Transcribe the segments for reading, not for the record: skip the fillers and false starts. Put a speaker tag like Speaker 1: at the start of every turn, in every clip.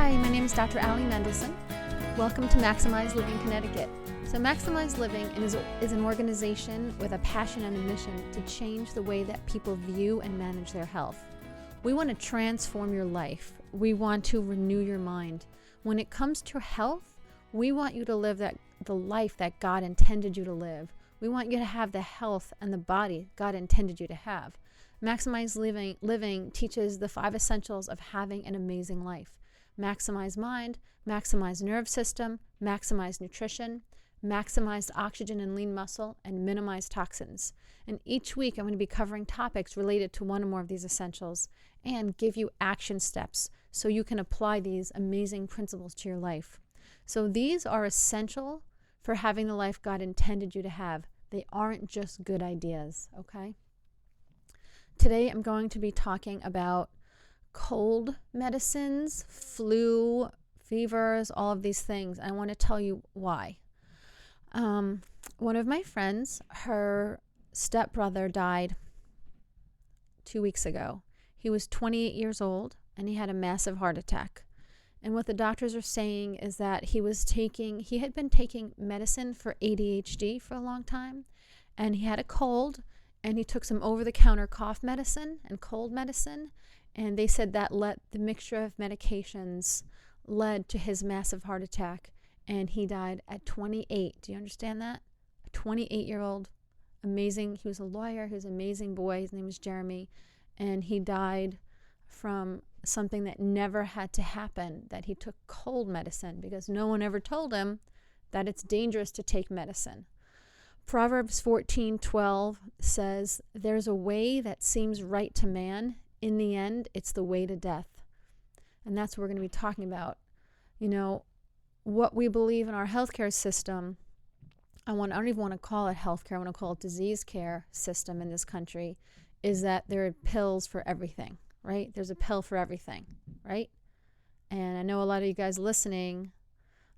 Speaker 1: Hi, my name is Dr. Allie Mendelson. Welcome to Maximize Living Connecticut. So Maximize Living is an organization with a passion and a mission to change the way that people view and manage their health. We want to transform your life. We want to renew your mind. When it comes to health, we want you to live the life that God intended you to live. We want you to have the health and the body God intended you to have. Maximize Living teaches the 5 essentials of having an amazing life. Maximize mind, maximize nerve system, maximize nutrition, maximize oxygen and lean muscle, and minimize toxins. And each week I'm going to be covering topics related to one or more of these essentials and give you action steps so you can apply these amazing principles to your life. So these are essential for having the life God intended you to have. They aren't just good ideas, okay? Today I'm going to be talking about cold medicines, flu, fevers, all of these things. I want to tell you why. One of my friends, her stepbrother died 2 weeks ago. He was 28 years old and he had a massive heart attack. And what the doctors are saying is that he had been taking medicine for ADHD for a long time, and he had a cold, and he took some over-the-counter cough medicine and cold medicine, and they said that the mixture of medications led to his massive heart attack, and he died at 28. Do you understand that? A 28-year-old, amazing. He was a lawyer. He was an amazing boy. His name was Jeremy, and he died from something that never had to happen, that he took cold medicine because no one ever told him that it's dangerous to take medicine. Proverbs 14:12 says, "There's a way that seems right to man. In the end, it's the way to death." And that's what we're going to be talking about. You know, what we believe in our healthcare system, I don't even want to call it healthcare, I want to call it disease care system in this country, is that there are pills for everything, right? There's a pill for everything, right? And I know a lot of you guys listening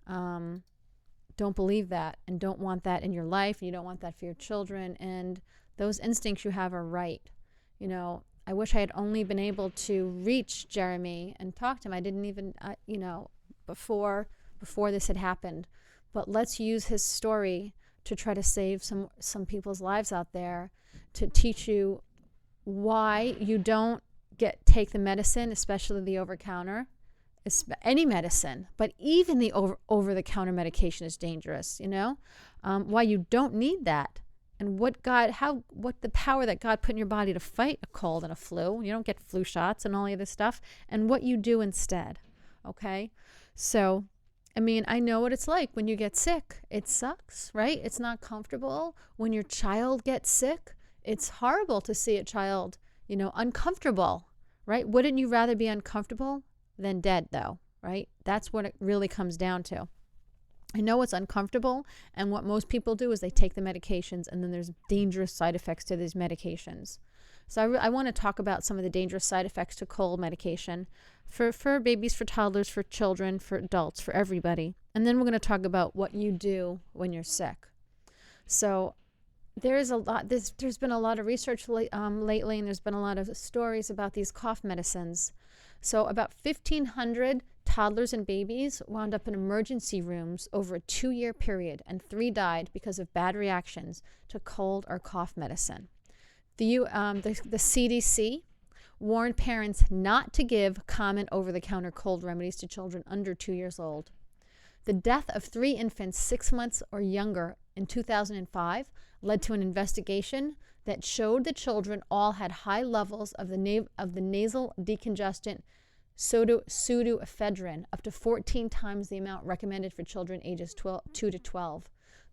Speaker 1: don't believe that and don't want that in your life. You don't want that for your children. And those instincts you have are right. You know, I wish I had only been able to reach Jeremy and talk to him. I didn't even, before this had happened. But let's use his story to try to save some people's lives out there, to teach you why you don't take the medicine, especially the over-counter, any medicine, but even the over-the-counter medication is dangerous, why you don't need that. And what the power that God put in your body to fight a cold and a flu. You don't get flu shots and all of this stuff. And what you do instead. Okay? So, I know what it's like when you get sick. It sucks, right? It's not comfortable. When your child gets sick, it's horrible to see a child, uncomfortable, right? Wouldn't you rather be uncomfortable than dead, though, right? That's what it really comes down to. I know it's uncomfortable, and what most people do is they take the medications, and then there's dangerous side effects to these medications. So I want to talk about some of the dangerous side effects to cold medication for babies, for toddlers, for children, for adults, for everybody. And then we're going to talk about what you do when you're sick. So there's been a lot of research lately, and there's been a lot of stories about these cough medicines. So about 1,500 toddlers and babies wound up in emergency rooms over a 2-year period, and 3 died because of bad reactions to cold or cough medicine. The CDC warned parents not to give common over-the-counter cold remedies to children under 2 years old. The death of 3 infants 6 months or younger in 2005 led to an investigation that showed the children all had high levels of the nasal decongestant pseudoephedrine, up to 14 times the amount recommended for children ages 2 to 12.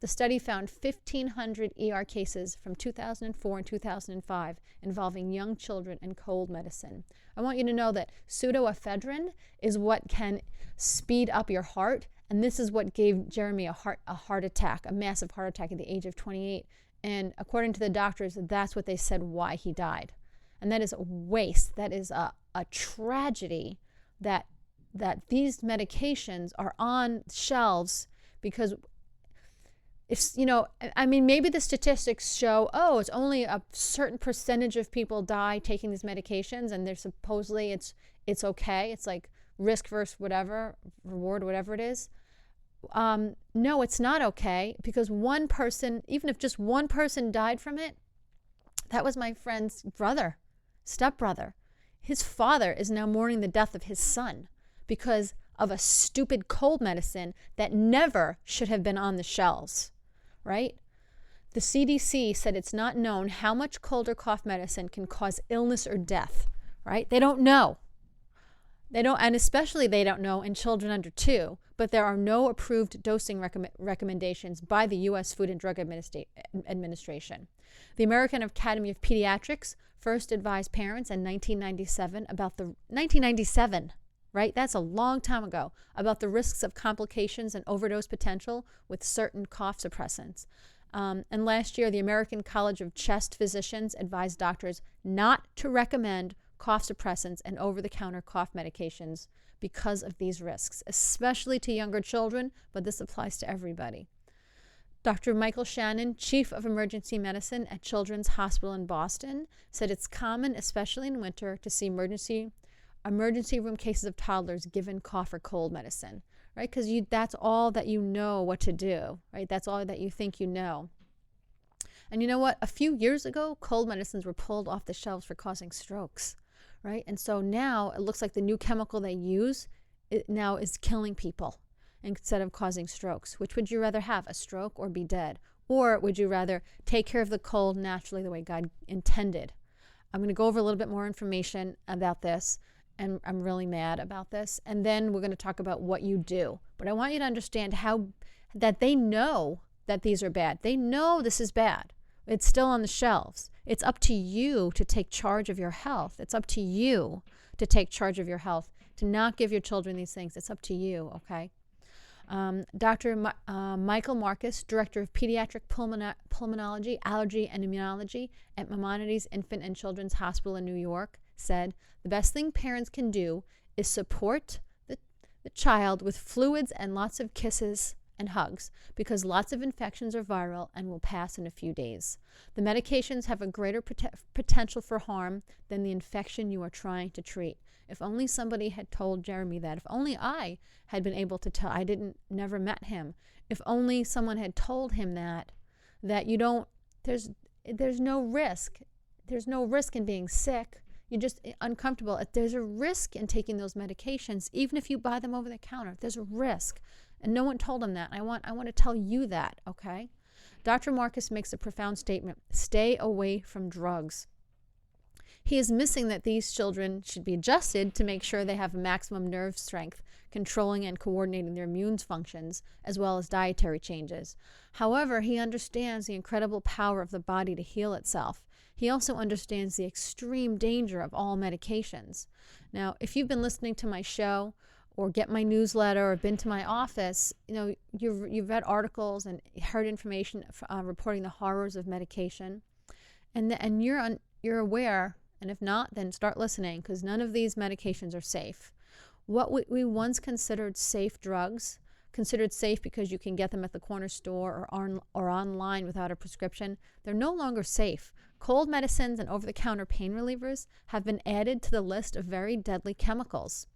Speaker 1: The study found 1,500 ER cases from 2004 and 2005 involving young children and cold medicine. I want you to know that pseudoephedrine is what can speed up your heart, and this is what gave Jeremy a heart attack, a massive heart attack at the age of 28. And according to the doctors, that's what they said why he died. And that is a waste. That is a tragedy that these medications are on shelves because maybe the statistics show, it's only a certain percentage of people die taking these medications, and they're supposedly it's okay. It's like risk versus whatever, reward, whatever it is. No, it's not okay, because one person, even if just one person died from it, that was my friend's brother, stepbrother. His father is now mourning the death of his son because of a stupid cold medicine that never should have been on the shelves, right? The CDC said it's not known how much cold or cough medicine can cause illness or death, right? They don't know. And especially they don't know in children under 2, but there are no approved dosing recommendations by the U.S. Food and Drug Administration. The American Academy of Pediatrics first advised parents in 1997, right? That's a long time ago, about the risks of complications and overdose potential with certain cough suppressants. And last year, the American College of Chest Physicians advised doctors not to recommend cough suppressants and over-the-counter cough medications because of these risks, especially to younger children, but this applies to everybody. Dr. Michael Shannon, Chief of Emergency Medicine at Children's Hospital in Boston, said it's common, especially in winter, to see emergency room cases of toddlers given cough or cold medicine, right? Because that's all that you know what to do, right? That's all that you think you know. And you know what? A few years ago, cold medicines were pulled off the shelves for causing strokes, right? And so now it looks like the new chemical they use now is killing people instead of causing strokes. Which would you rather have, a stroke or be dead? Or would you rather take care of the cold naturally the way God intended? I'm going to go over a little bit more information about this, and I'm really mad about this. And then we're going to talk about what you do. But I want you to understand that they know that these are bad. They know this is bad. It's still on the shelves. It's up to you to take charge of your health. It's up to you to take charge of your health, to not give your children these things. It's up to you, okay? Dr. Michael Marcus, Director of Pediatric Pulmonology, Allergy, and Immunology at Maimonides Infant and Children's Hospital in New York, said, the best thing parents can do is support the child with fluids and lots of kisses and hugs, because lots of infections are viral and will pass in a few days. The medications have a greater potential for harm than the infection you are trying to treat. If only somebody had told Jeremy that. If only I had been able to tell. Never met him. If only someone had told him that you don't, there's no risk. There's no risk in being sick. You're just uncomfortable. There's a risk in taking those medications, even if you buy them over the counter. There's a risk. And no one told him that. I want to tell you that, okay? Dr. Marcus makes a profound statement. Stay away from drugs. He is missing that these children should be adjusted to make sure they have maximum nerve strength, controlling and coordinating their immune functions, as well as dietary changes. However, he understands the incredible power of the body to heal itself. He also understands the extreme danger of all medications. Now, if you've been listening to my show or get my newsletter or been to my office, you've read articles and heard information reporting the horrors of medication, and you're aware. And if not, then start listening, because none of these medications are safe. What we once considered safe drugs, considered safe because you can get them at the corner store or online without a prescription, they're no longer safe. Cold medicines and over-the-counter pain relievers have been added to the list of very deadly chemicals.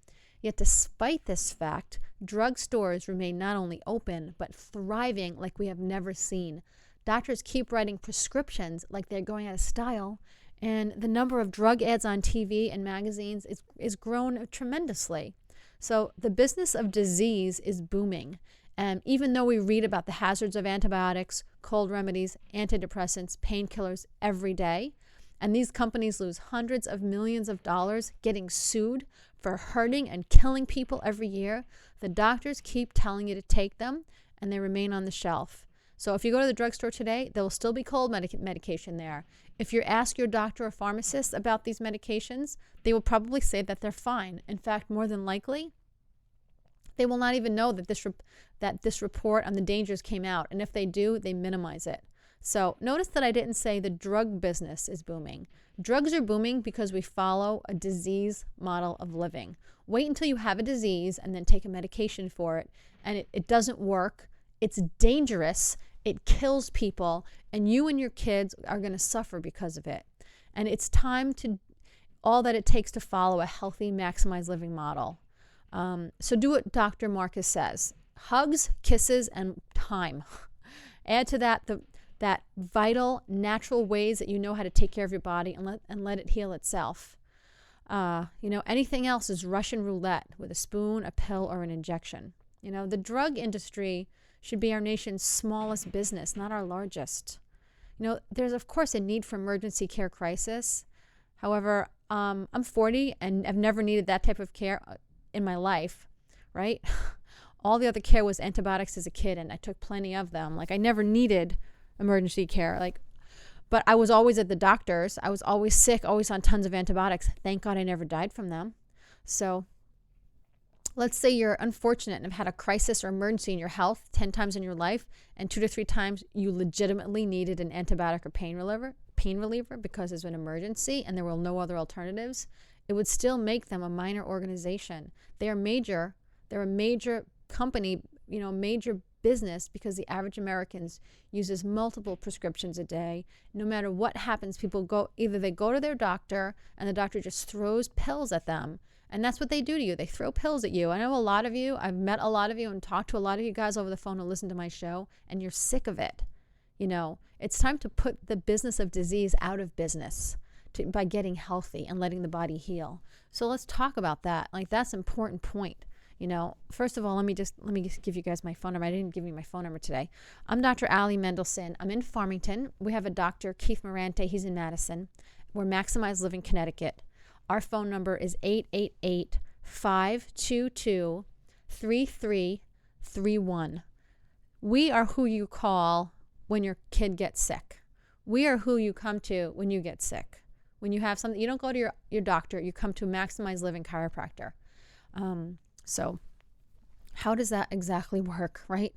Speaker 1: Yet despite this fact, drugstores remain not only open, but thriving like we have never seen. Doctors keep writing prescriptions like they're going out of style, and the number of drug ads on TV and magazines is grown tremendously. So the business of disease is booming. And even though we read about the hazards of antibiotics, cold remedies, antidepressants, painkillers every day, and these companies lose hundreds of millions of dollars getting sued for hurting and killing people every year, the doctors keep telling you to take them, and they remain on the shelf. So if you go to the drugstore today, there will still be cold medication there. If you ask your doctor or pharmacist about these medications, they will probably say that they're fine. In fact, more than likely, they will not even know that this report on the dangers came out. And if they do, they minimize it. So notice that I didn't say the drug business is booming. Drugs are booming because we follow a disease model of living. Wait until you have a disease and then take a medication for it, and it doesn't work. It's dangerous. It kills people, and you and your kids are going to suffer because of it. And it's time to all that it takes to follow a healthy, maximized living model. So do what Dr. Marcus says. Hugs, kisses, and time. Add to that that vital, natural ways that you know how to take care of your body and let it heal itself. Anything else is Russian roulette with a spoon, a pill, or an injection. The drug industry should be our nation's smallest business, not our largest. There's, of course, a need for emergency care crisis. However, I'm 40 and I've never needed that type of care in my life, right? All the other care was antibiotics as a kid, and I took plenty of them. I never needed emergency care. But I was always at the doctor's. I was always sick, always on tons of antibiotics. Thank God I never died from them. So let's say you're unfortunate and have had a crisis or emergency in your health 10 times in your life, and 2 to 3 times you legitimately needed an antibiotic or pain reliever because there's an emergency and there were no other alternatives. It would still make them a minor organization. They're a major company, major business, because the average American uses multiple prescriptions a day. No matter what happens, people they go to their doctor and the doctor just throws pills at them. And that's what they do to you. They throw pills at you. I know a lot of you, I've met a lot of you and talked to a lot of you guys over the phone who listen to my show, and you're sick of it. It's time to put the business of disease out of business by getting healthy and letting the body heal. So let's talk about that. That's an important point. First of all, let me just give you guys my phone number. I didn't give you my phone number today. I'm Dr. Allie Mendelson. I'm in Farmington. We have a Dr. Keith Morante. He's in Madison. We're Maximize Living, Connecticut. Our phone number is 888-522-3331. We are who you call when your kid gets sick. We are who you come to when you get sick. When you have something, you don't go to your doctor, you come to Maximize Living Chiropractor. So how does that exactly work, right?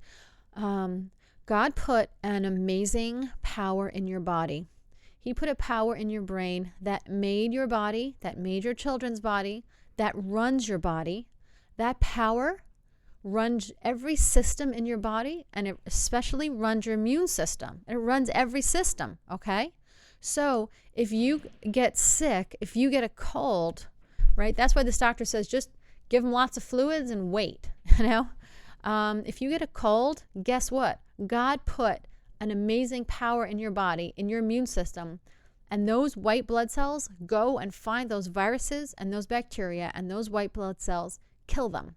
Speaker 1: God put an amazing power in your body. He put a power in your brain that made your body, that made your children's body, that runs your body. That power runs every system in your body, and it especially runs your immune system. It runs every system, okay? So if you get sick, if you get a cold, right, that's why this doctor says just give them lots of fluids and wait, If you get a cold, guess what? God put an amazing power in your body, in your immune system, and those white blood cells go and find those viruses and those bacteria, and those white blood cells kill them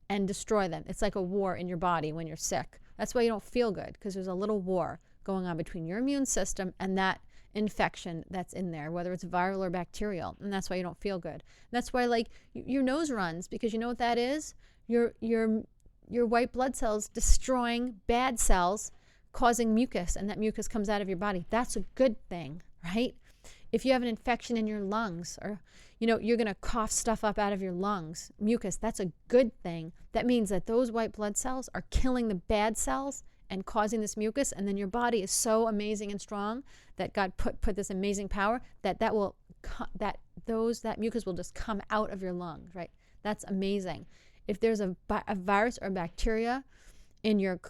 Speaker 1: and destroy them. It's like a war in your body when you're sick. That's why you don't feel good, because there's a little war going on between your immune system and that infection that's in there, whether it's viral or bacterial, and that's why you don't feel good. And that's why your nose runs, because you know what that is? Your white blood cells destroying bad cells, causing mucus, and that mucus comes out of your body. That's a good thing, right? If you have an infection in your lungs, or you're going to cough stuff up out of your lungs, mucus, that's a good thing. That means that those white blood cells are killing the bad cells and causing this mucus, and then your body is so amazing and strong that God put this amazing power that mucus will just come out of your lungs, right? That's amazing. If there's a virus or bacteria in your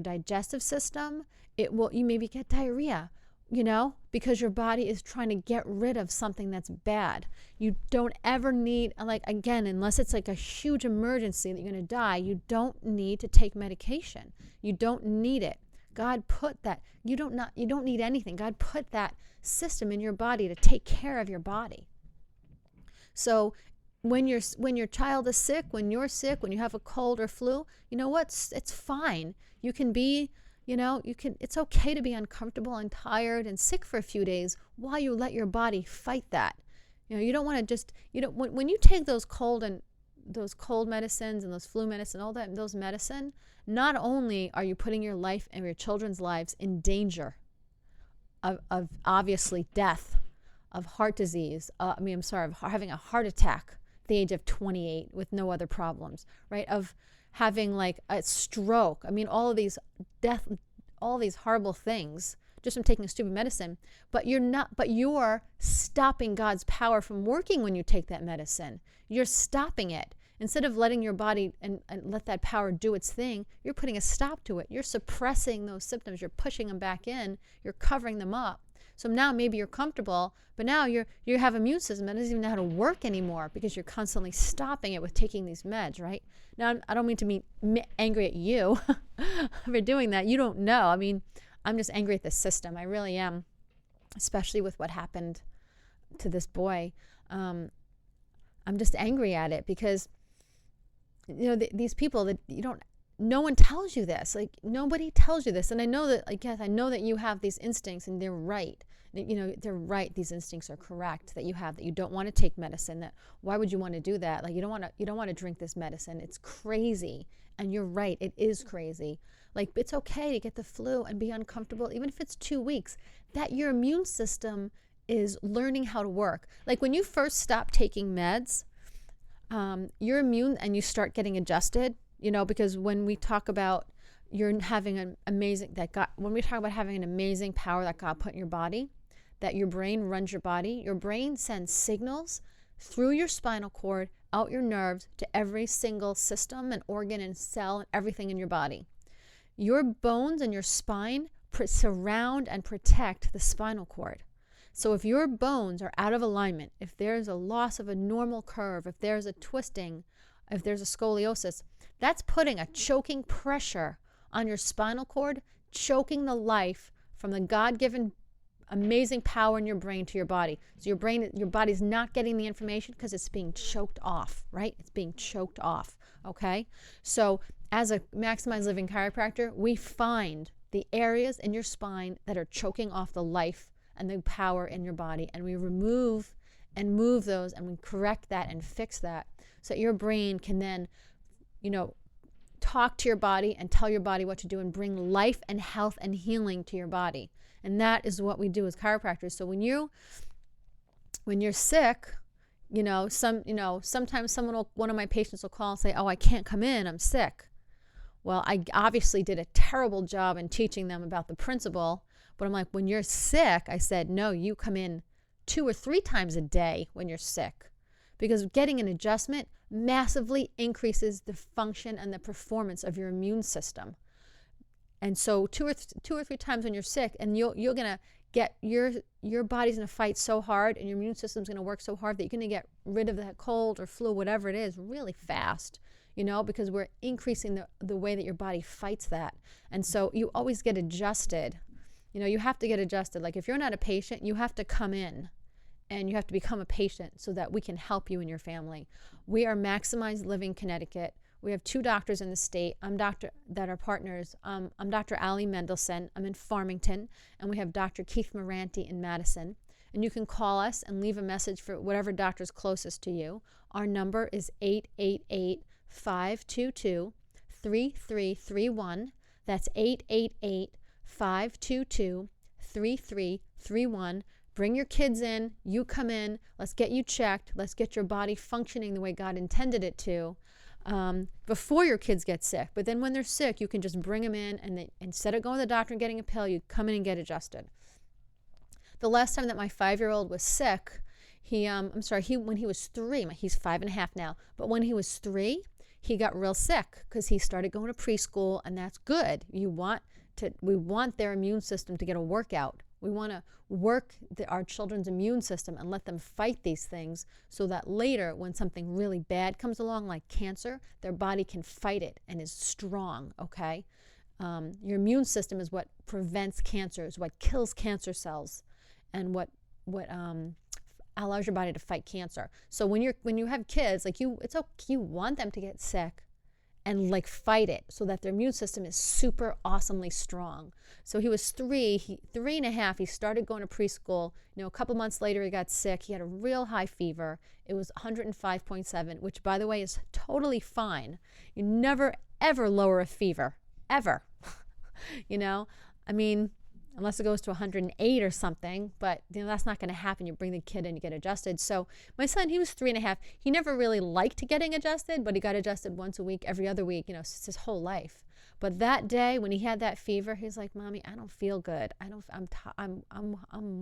Speaker 1: digestive system, you maybe get diarrhea, because your body is trying to get rid of something that's bad. You don't ever need, again, unless it's a huge emergency that you're going to die, you don't need to take medication. You don't need it. God put that. You don't need anything. God put that system in your body to take care of your body. So when your child is sick, when you're sick, when you have a cold or flu, you know what? It's fine. You can be, it's okay to be uncomfortable and tired and sick for a few days while you let your body fight that. You don't want to just, when you take those cold medicines and those flu medicine, all that, those medicine, not only are you putting your life and your children's lives in danger of obviously death, of heart disease, of having a heart attack at the age of 28 with no other problems, right? Of having a stroke. All of these all these horrible things just from taking a stupid medicine, but you're stopping God's power from working when you take that medicine. You're stopping it. Instead of letting your body and let that power do its thing, you're putting a stop to it. You're suppressing those symptoms. You're pushing them back in. You're covering them up. So now maybe you're comfortable, but now you have an immune system that doesn't even know how to work anymore because you're constantly stopping it with taking these meds, right? Now, I don't mean to be angry at you for doing that. You don't know. I mean, I'm just angry at the system. I really am, especially with what happened to this boy. I'm just angry at it because, these people that no one tells you this. Like, nobody tells you this. And I know that, I know that you have these instincts, and they're right. They're right. These instincts are correct that you have, that you don't want to take medicine. That why would you want to do that? Like, you don't want to drink this medicine. It's crazy. And you're right. It is crazy. Like, it's okay to get the flu and be uncomfortable, even if it's 2 weeks, that your immune system is learning how to work. Like, when you first stop taking meds, you're immune and you start getting adjusted, because when we talk about having an amazing power that God put in your body, that your brain runs your body, your brain sends signals through your spinal cord, out your nerves, to every single system and organ and cell and everything in your body. Your bones and your spine surround and protect the spinal cord. So if your bones are out of alignment, if there's a loss of a normal curve, if there's a twisting, if there's a scoliosis, that's putting a choking pressure on your spinal cord, choking the life from the God-given amazing power in your brain to your body. So your body's not getting the information because it's being choked off, right? It's being choked off, okay? So as a Maximize Living chiropractor, we find the areas in your spine that are choking off the life and the power in your body, and we remove and move those, and we correct that and fix that so that your brain can then, talk to your body and tell your body what to do and bring life and health and healing to your body. And that is what we do as chiropractors. So when you're sick, sometimes one of my patients will call and say, "Oh, I can't come in, I'm sick." Well, I obviously did a terrible job in teaching them about the principle, but I'm like, when you're sick, I said, no, you come in 2 or 3 times a day when you're sick, because getting an adjustment massively increases the function and the performance of your immune system. And so 2 or 3 times when you're sick, and you're gonna get your body's gonna fight so hard, and your immune system's gonna work so hard that you're gonna get rid of that cold or flu, whatever it is, really fast. Because we're increasing the way that your body fights that. And so you always get adjusted. You have to get adjusted. Like, if you're not a patient, you have to come in and you have to become a patient so that we can help you and your family. We are Maximize Living Connecticut. We have 2 doctors in the state. That are partners. I'm Dr. Ali Mendelson. I'm in Farmington. And we have Dr. Keith Moranti in Madison. And you can call us and leave a message for whatever doctor's closest to you. Our number is 888-522-3331. That's 888-522-3331. Bring your kids in. You come in. Let's get you checked. Let's get your body functioning the way God intended it to before your kids get sick. But then when they're sick, you can just bring them in, and instead of going to the doctor and getting a pill, you come in and get adjusted. The last time that my 5-year-old was sick, when he was 3, he's 5.5 now, but when he was 3, he got real sick because he started going to preschool, and that's good. We want their immune system to get a workout. We want to work our children's immune system and let them fight these things so that later, when something really bad comes along, like cancer, their body can fight it and is strong, okay? Your immune system is what prevents cancer, is what kills cancer cells, and what allows your body to fight cancer. So when you have kids, it's okay, you want them to get sick and fight it so that their immune system is super awesomely strong. So he was 3.5, he started going to preschool. A couple months later he got sick. He had a real high fever. It was 105.7, which, by the way, is totally fine. You never ever lower a fever, ever. Unless it goes to 108 or something, but that's not going to happen. You bring the kid in, you get adjusted. So my son, he was 3.5. He never really liked getting adjusted, but he got adjusted once a week, every other week, since his whole life. But that day when he had that fever, he's like, "Mommy, I don't feel good. I'm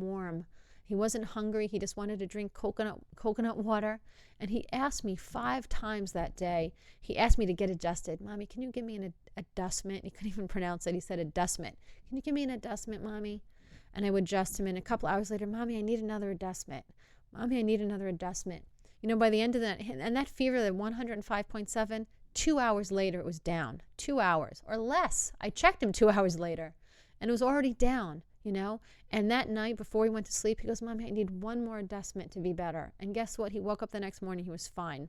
Speaker 1: warm." He wasn't hungry. He just wanted to drink coconut water. And he asked me 5 times that day. He asked me to get adjusted. "Mommy, can you give me an adjustment?" He couldn't even pronounce it. He said adjustment. "Can you give me an adjustment, Mommy?" and I would adjust him. And a couple hours later, Mommy, I need another adjustment. Mommy, I need another adjustment. By the end of that, and that fever, the 105.7, 2 hours later, it was down. 2 hours or less. I checked him 2 hours later, and it was already down, And that night, before he went to sleep, he goes, Mommy, I need one more adjustment to be better. And guess what? He woke up the next morning, he was fine.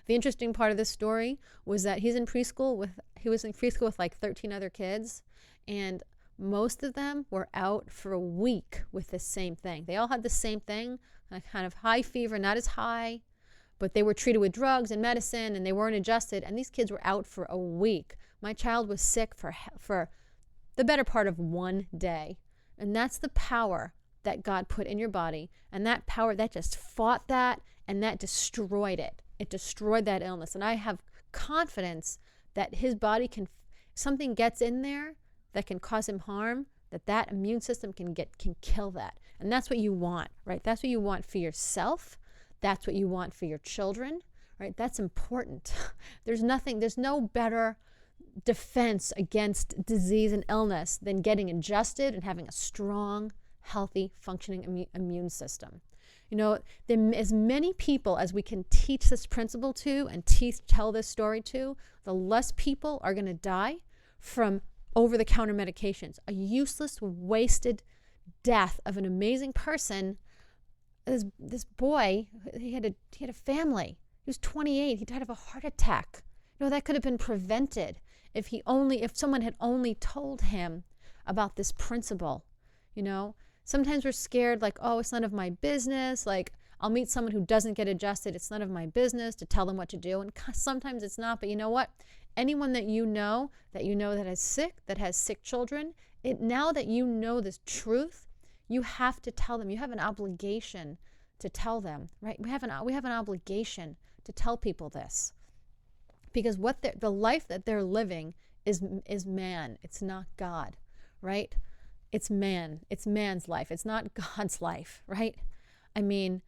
Speaker 1: The interesting part of this story was that he was in preschool with like 13 other kids, and most of them were out for a week with the same thing. They all had the same thing, a kind of high fever, not as high, but they were treated with drugs and medicine, and they weren't adjusted, and these kids were out for a week. My child was sick for the better part of 1 day, and that's the power that God put in your body, and that power that just fought that, and that destroyed it. It destroyed that illness, and I have confidence that his body something gets in there that can cause him harm, that immune system can kill that. And that's what you want, right? That's what you want for yourself. That's what you want for your children, right? That's important. There's no better defense against disease and illness than getting adjusted and having a strong, healthy, functioning immune system. As many people as we can teach this principle to and tell this story to, the less people are going to die from over-the-counter medications. A useless, wasted death of an amazing person. This boy, he had a family. He was 28. He died of a heart attack. That could have been prevented if someone had only told him about this principle. Sometimes we're scared, like, oh, it's none of my business. Like, I'll meet someone who doesn't get adjusted. It's none of my business to tell them what to do. And sometimes it's not. But you know what? Anyone that you know that has sick children, now that you know this truth, you have to tell them. You have an obligation to tell them, right? We have an obligation to tell people this, because the life that they're living is man. It's not God, right? It's man. It's man's life. It's not God's life, right? I mean,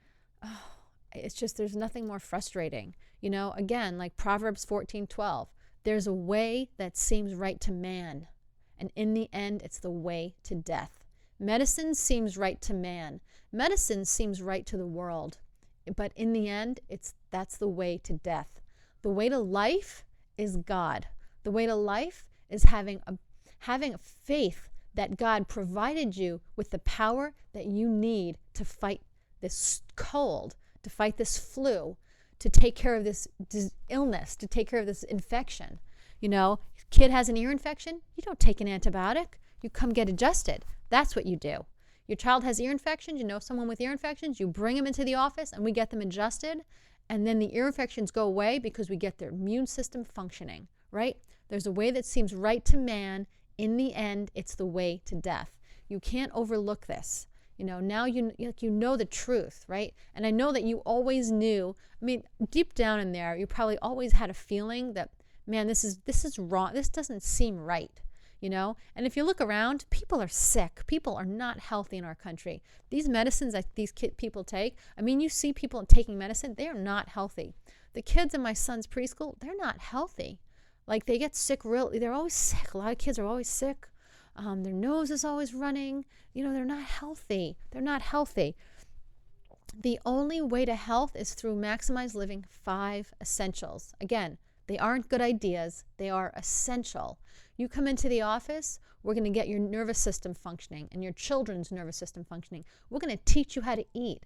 Speaker 1: it's just, there's nothing more frustrating. Again, like Proverbs 14:12, there's a way that seems right to man, and in the end, it's the way to death. Medicine seems right to man. Medicine seems right to the world, but in the end, that's the way to death. The way to life is God. The way to life is having a faith that God provided you with the power that you need to fight this cold, to fight this flu, to take care of this illness, to take care of this infection. Kid has an ear infection, you don't take an antibiotic. You come get adjusted. That's what you do. Your child has ear infections, someone with ear infections, you bring them into the office and we get them adjusted, and then the ear infections go away because we get their immune system functioning, right? There's a way that seems right to man. In the end, it's the way to death. You can't overlook this. Now you know the truth, right? And I know that you always knew. I mean, deep down in there, you probably always had a feeling that, man, this is wrong. This doesn't seem right, And if you look around, people are sick. People are not healthy in our country. These medicines that these people take, I mean, you see people taking medicine, they are not healthy. The kids in my son's preschool, they're not healthy. Like, they get sick they're always sick. A lot of kids are always sick. Their nose is always running. They're not healthy. They're not healthy. The only way to health is through Maximize Living 5 essentials. Again, they aren't good ideas. They are essential. You come into the office, we're going to get your nervous system functioning and your children's nervous system functioning. We're going to teach you how to eat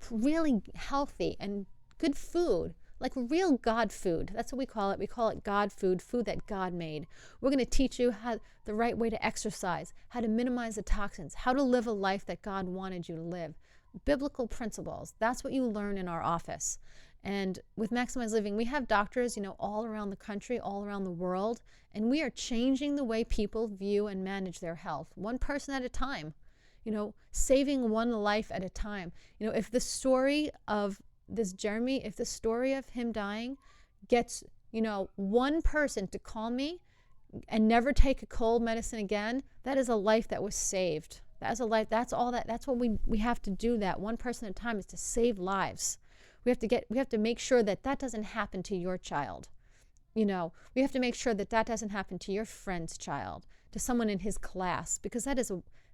Speaker 1: really healthy and good food. Like real God food. That's what we call it. We call it God food, food that God made. We're going to teach you the right way to exercise, how to minimize the toxins, how to live a life that God wanted you to live. Biblical principles. That's what you learn in our office. And with Maximize Living, we have doctors, all around the country, all around the world, and we are changing the way people view and manage their health, one person at a time, saving one life at a time. If the story of this Jeremy, if the story of him dying gets, one person to call me and never take a cold medicine again, that is a life that was saved. That's a life. That's what we have to do. That one person at a time is to save lives. We have to make sure that doesn't happen to your child. We have to make sure that doesn't happen to your friend's child, to someone in his class, because that is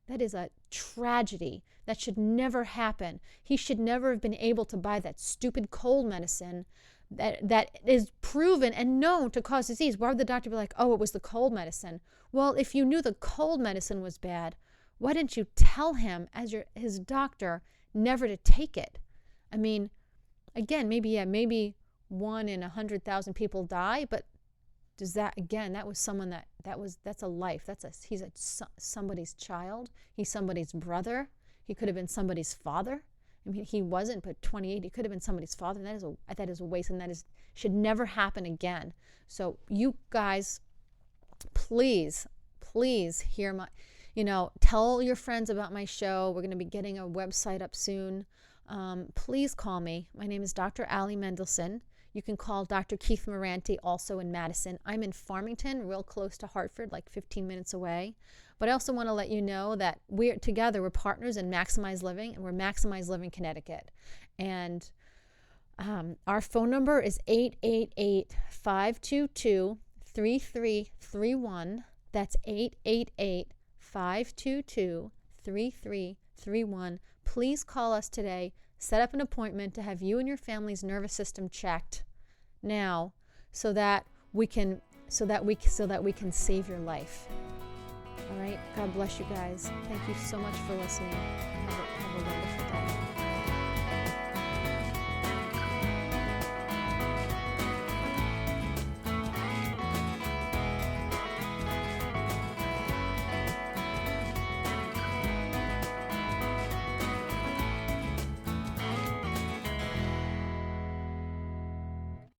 Speaker 1: That is a tragedy. That should never happen. He should never have been able to buy that stupid cold medicine that is proven and known to cause disease. Why would the doctor be like, oh, it was the cold medicine? Well, if you knew the cold medicine was bad, why didn't you tell him as his doctor never to take it? I mean, again, maybe 1 in 100,000 people die, but does that, again, that was someone that's a life. He's somebody's child. He's somebody's brother. He could have been somebody's father. I mean, he wasn't, but 28, he could have been somebody's father. And that is a waste, and should never happen again. So you guys, please hear tell your friends about my show. We're going to be getting a website up soon. Please call me. My name is Dr. Allie Mendelson. You can call Dr. Keith Moranti, also in Madison. I'm in Farmington, real close to Hartford, like 15 minutes away. But I also want to let you know that we're partners in Maximize Living, and we're Maximize Living Connecticut. And our phone number is 888-522-3331. That's 888-522-3331. Please call us today. Set up an appointment to have you and your family's nervous system checked now, so that we can save your life. All right. God bless you guys. Thank you so much for listening. Have a wonderful